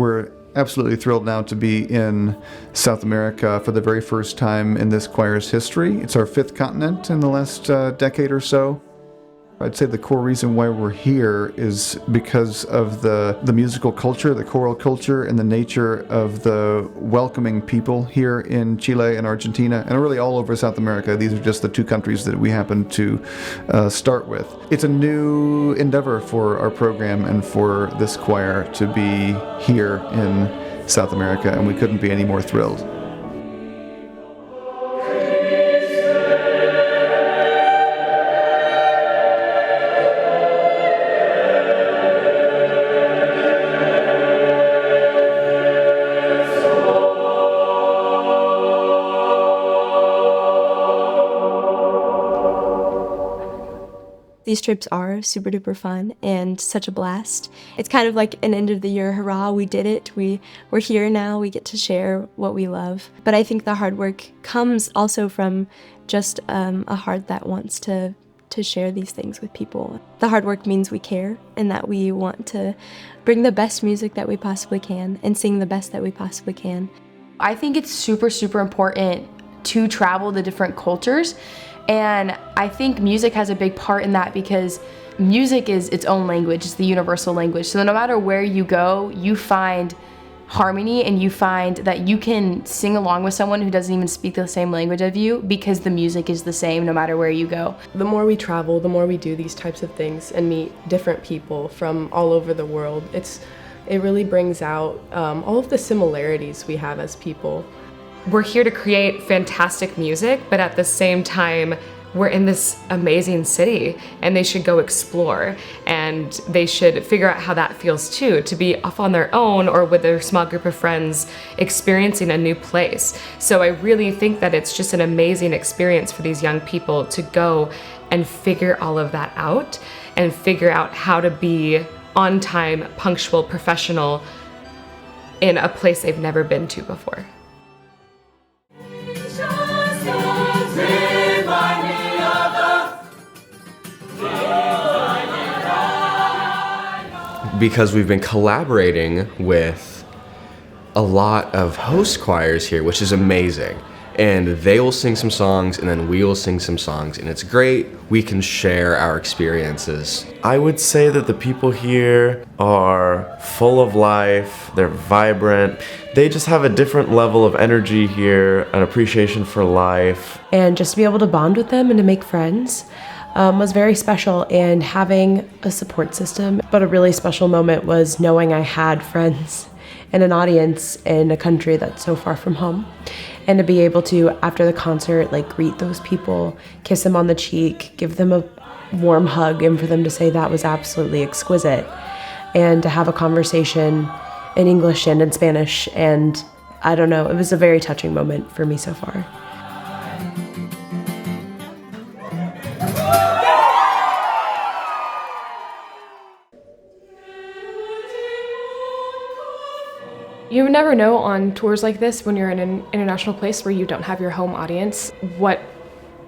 We're absolutely thrilled now to be in South America for the very first time in this choir's history. It's our fifth continent in the last decade or so. I'd say the core reason why we're here is because of the musical culture, the choral culture, and the nature of the welcoming people here in Chile and Argentina, and really all over South America. These are just the two countries that we happen to start with. It's a new endeavor for our program and for this choir to be here in South America, and we couldn't be any more thrilled. These trips are super duper fun and such a blast. It's kind of like an end of the year hurrah, we did it, we're here now, we get to share what we love. But I think the hard work comes also from just a heart that wants to share these things with people. The hard work means we care and that we want to bring the best music that we possibly can and sing the best that we possibly can. I think it's super, super important to travel to different cultures. And I think music has a big part in that because music is its own language, it's the universal language. So no matter where you go, you find harmony and you find that you can sing along with someone who doesn't even speak the same language of you because the music is the same no matter where you go. The more we travel, the more we do these types of things and meet different people from all over the world, it really brings out all of the similarities we have as people. We're here to create fantastic music, but at the same time, we're in this amazing city and they should go explore and they should figure out how that feels too, to be off on their own or with their small group of friends experiencing a new place. So I really think that it's just an amazing experience for these young people to go and figure all of that out and figure out how to be on time, punctual, professional in a place they've never been to before. Because we've been collaborating with a lot of host choirs here, which is amazing. And they will sing some songs and then we will sing some songs, and it's great. We can share our experiences. I would say that the people here are full of life, they're vibrant. They just have a different level of energy here, an appreciation for life. And just to be able to bond with them and to make friends was very special, and having a support system. But a really special moment was knowing I had friends and an audience in a country that's so far from home. And to be able to, after the concert, greet those people, kiss them on the cheek, give them a warm hug, and for them to say that was absolutely exquisite. And to have a conversation in English and in Spanish. And I don't know, it was a very touching moment for me so far. You never know on tours like this, when you're in an international place where you don't have your home audience, what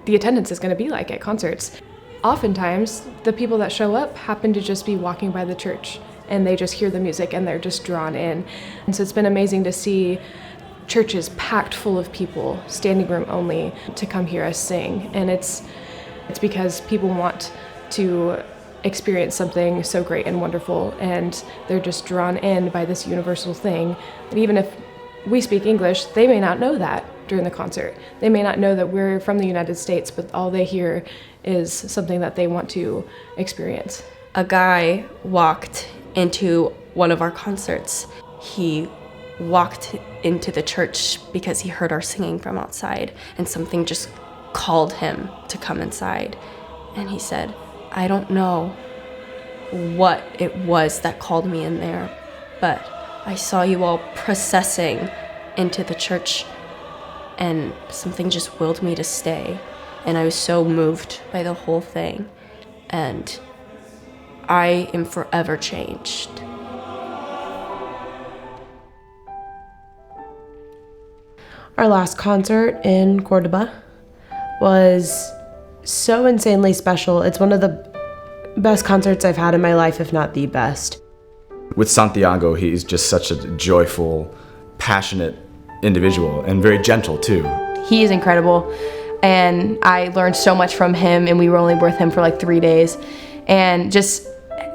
the attendance is going to be like at concerts. Oftentimes, the people that show up happen to just be walking by the church and they just hear the music and they're just drawn in. And so it's been amazing to see churches packed full of people, standing room only, to come hear us sing. And it's because people want to experience something so great and wonderful, and they're just drawn in by this universal thing. And even if we speak English, they may not know that during the concert. They may not know that we're from the United States, but all they hear is something that they want to experience. A guy walked into one of our concerts. He walked into the church because he heard our singing from outside, and something just called him to come inside. And he said, "I don't know what it was that called me in there, but I saw you all processing into the church and something just willed me to stay." And I was so moved by the whole thing, and I am forever changed. Our last concert in Cordoba was so insanely special. It's one of the best concerts I've had in my life, if not the best. With Santiago, he's just such a joyful, passionate individual and very gentle too. He is incredible, and I learned so much from him, and we were only with him for like 3 days. And just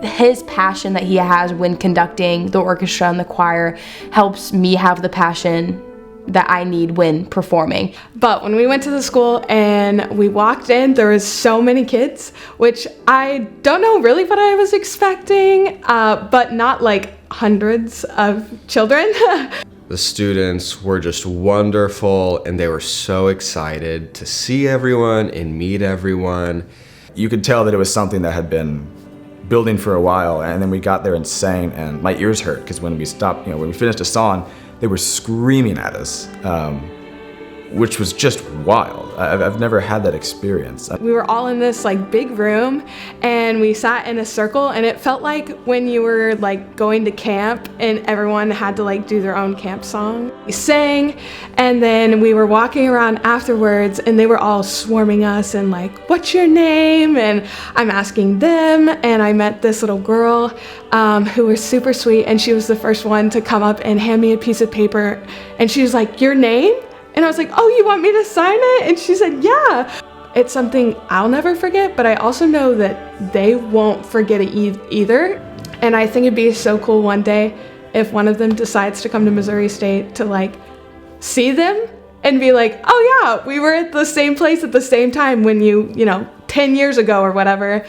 his passion that he has when conducting the orchestra and the choir helps me have the passion that I need when performing. But when we went to the school and we walked in, there was so many kids, which I don't know really what I was expecting, but not like hundreds of children. The students were just wonderful, and they were so excited to see everyone and meet everyone. You could tell that it was something that had been building for a while, and then we got there and sang, and my ears hurt because when we stopped, when we finished a song, they were screaming at us, which was just wild. I've never had that experience. We were all in this like big room, and we sat in a circle, and it felt like when you were like going to camp and everyone had to like do their own camp song. We sang, and then we were walking around afterwards, and they were all swarming us and like, "What's your name?" And I'm asking them, and I met this little girl who was super sweet, and she was the first one to come up and hand me a piece of paper, and she was like, "Your name?" And I was like, "Oh, you want me to sign it?" And she said, "Yeah." It's something I'll never forget, but I also know that they won't forget it either. And I think it'd be so cool one day if one of them decides to come to Missouri State to like see them and be like, "Oh yeah, we were at the same place at the same time when you 10 years ago or whatever."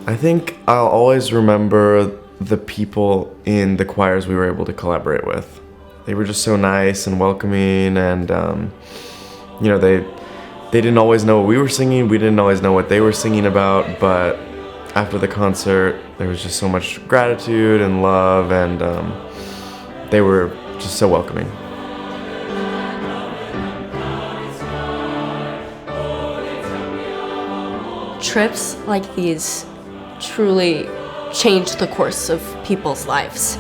I think I'll always remember the people in the choirs we were able to collaborate with. They were just so nice and welcoming, and they didn't always know what we were singing, we didn't always know what they were singing about, but after the concert there was just so much gratitude and love, and they were just so welcoming. Trips like these truly change the course of people's lives.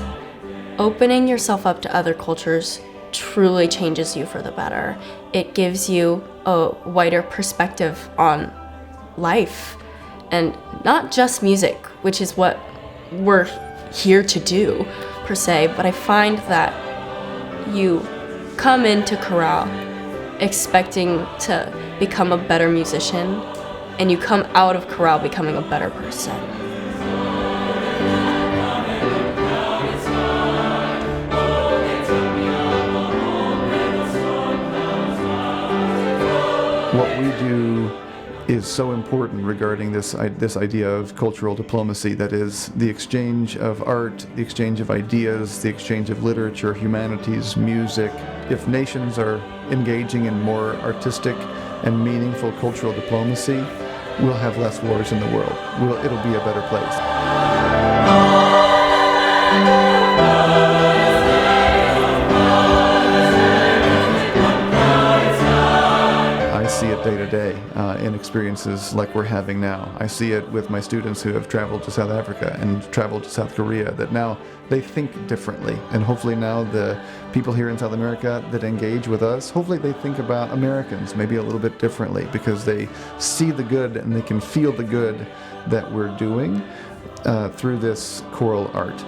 Opening yourself up to other cultures truly changes you for the better. It gives you a wider perspective on life, and not just music, which is what we're here to do per se, but I find that you come into Chorale expecting to become a better musician, and you come out of Chorale becoming a better person. What we do is so important regarding this idea of cultural diplomacy, that is the exchange of art, the exchange of ideas, the exchange of literature, humanities, music. If nations are engaging in more artistic and meaningful cultural diplomacy, we'll have less wars in the world. It'll be a better place. I see it day to day in experiences like we're having now. I see it with my students who have traveled to South Africa and traveled to South Korea, that now they think differently. And hopefully now the people here in South America that engage with us, hopefully they think about Americans maybe a little bit differently, because they see the good and they can feel the good that we're doing through this choral art.